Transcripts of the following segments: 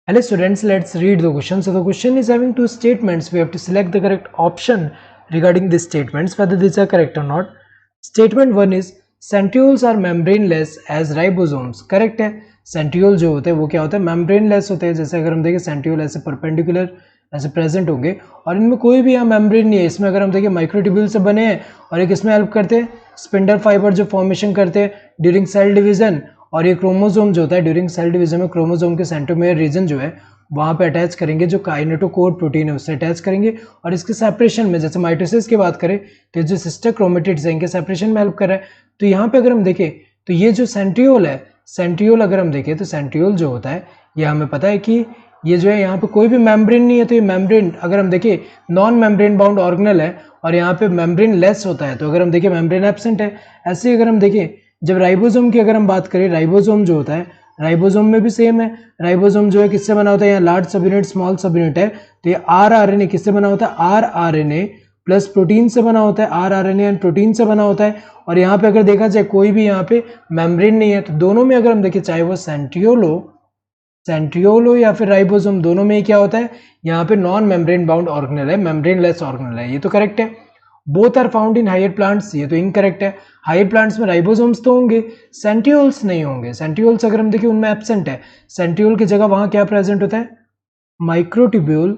Hello students, let's read the question. So the question is having two statements. We have to select the correct option regarding these statements, whether these are correct or not. Statement 1 is centrioles are membraneless as ribosomes. Correct है. Centriole जो होते हैं वो क्या होता है, membraneless होते हैं. जैसे अगर हम देखें सेंट्रियोल ऐसे परपेंडिकुलर ऐसे प्रेजेंट होंगे और इनमें कोई भी यहाँ मेम्ब्रेन नहीं है. इसमें अगर हम देखें माइक्रोट्यूब्यूल से बने हैं और एक इसमें हेल्प करते हैं स्पिंडल फाइबर जो फॉर्मेशन करते हैं ड्यूरिंग सेल डिवीजन. और ये क्रोमोसोम जो होता है ड्यूरिंग सेल डिवीजन में क्रोमोसोम के सेंट्रोमियर रीजन जो है वहाँ पे अटैच करेंगे, जो काइनेटोकोर प्रोटीन है उससे अटैच करेंगे. और इसके सेपरेशन में जैसे माइटोसिस की बात करें तो जो सिस्टर क्रोमेटिड्स हैं इनके सेपरेशन में हेल्प कर रहा है. तो यहाँ पे अगर हम देखें तो ये जो सेंट्रियोल है, सेंट्रियोल अगर हम देखें तो सेंट्रियोल जो होता है ये हमें पता है कि ये जो है यहाँ पे कोई भी मेम्ब्रेन नहीं है. तो ये मेम्ब्रेन अगर हम देखें नॉन मेम्ब्रेन बाउंड ऑर्गेनल है और यहाँ पे मेम्ब्रेन लेस होता है. तो अगर हम देखें मेम्ब्रेन एब्सेंट है. ऐसे ही अगर हम देखें जब राइबोसोम की अगर हम बात करें, राइबोसोम जो होता है राइबोसोम में भी सेम है. राइबोसोम जो है किससे बना होता है, यहाँ लार्ज सब यूनिट स्मॉल सब यूनिट है. तो ये आरआरएनए किससे बना होता है, आरआरएनए प्लस प्रोटीन से बना होता है. आरआरएनए एंड प्रोटीन से बना होता है. और यहाँ पे अगर देखा जाए कोई भी यहाँ पे मेम्ब्रेन नहीं है. तो दोनों में अगर हम देखें चाहे वो सेंट्रियोल हो या फिर राइबोसोम, दोनों में क्या होता है यहाँ पे नॉन मेम्ब्रेन बाउंड ऑर्गेनल है, मेम्ब्रेन लेस ऑर्गेनल है. ये तो करेक्ट है. Both are found in higher plants, ये तो इनकरेक्ट है. हायर प्लांट्स में राइबोसोम्स तो होंगे, सेंट्रियोल्स नहीं होंगे. सेंट्रियोल्स अगर हम देखें उनमें एब्सेंट है. सेंट्रियोल की जगह वहां क्या प्रेजेंट होता है, माइक्रोट्यूब्यूल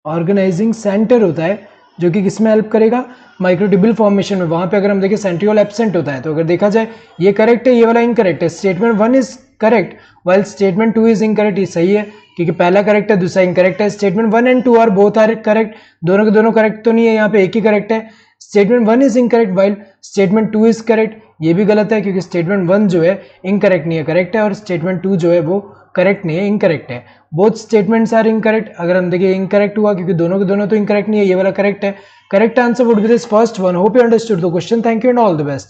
ऑर्गेनाइजिंग सेंटर होता है जो कि किसमें हेल्प करेगा, माइक्रोट्यूब्यूल फॉर्मेशन में. वहां पे अगर हम देखें सेंट्रियोल एब्सेंट होता है. तो अगर देखा जाए ये करेक्ट है, ये वाला इनकरेक्ट है. Statement 1 is correct while statement 2 is incorrect. ये सही है क्योंकि पहला करेक्ट है दूसरा इनकरेक्ट है. Statement 1 and 2 are both are correct. दोनों के दोनों करेक्ट तो नहीं है, यहाँ पे एक ही करेक्ट है. Statement 1 is incorrect while statement 2 is correct. ये भी गलत है क्योंकि स्टेटमेंट 1 जो है इनकरेक्ट नहीं है, करेक्ट है. और स्टेटमेंट 2 जो है वो करेक्ट नहीं है, इनकरेक्ट है. Both statements are incorrect. अगर हम देखिए इनकरेक्ट हुआ क्योंकि दोनों के दोनों तो इनकरेक्ट नहीं है, ये वाला करेक्ट है. Correct answer would be this first one. Hope you understood the question. Thank you and all the best.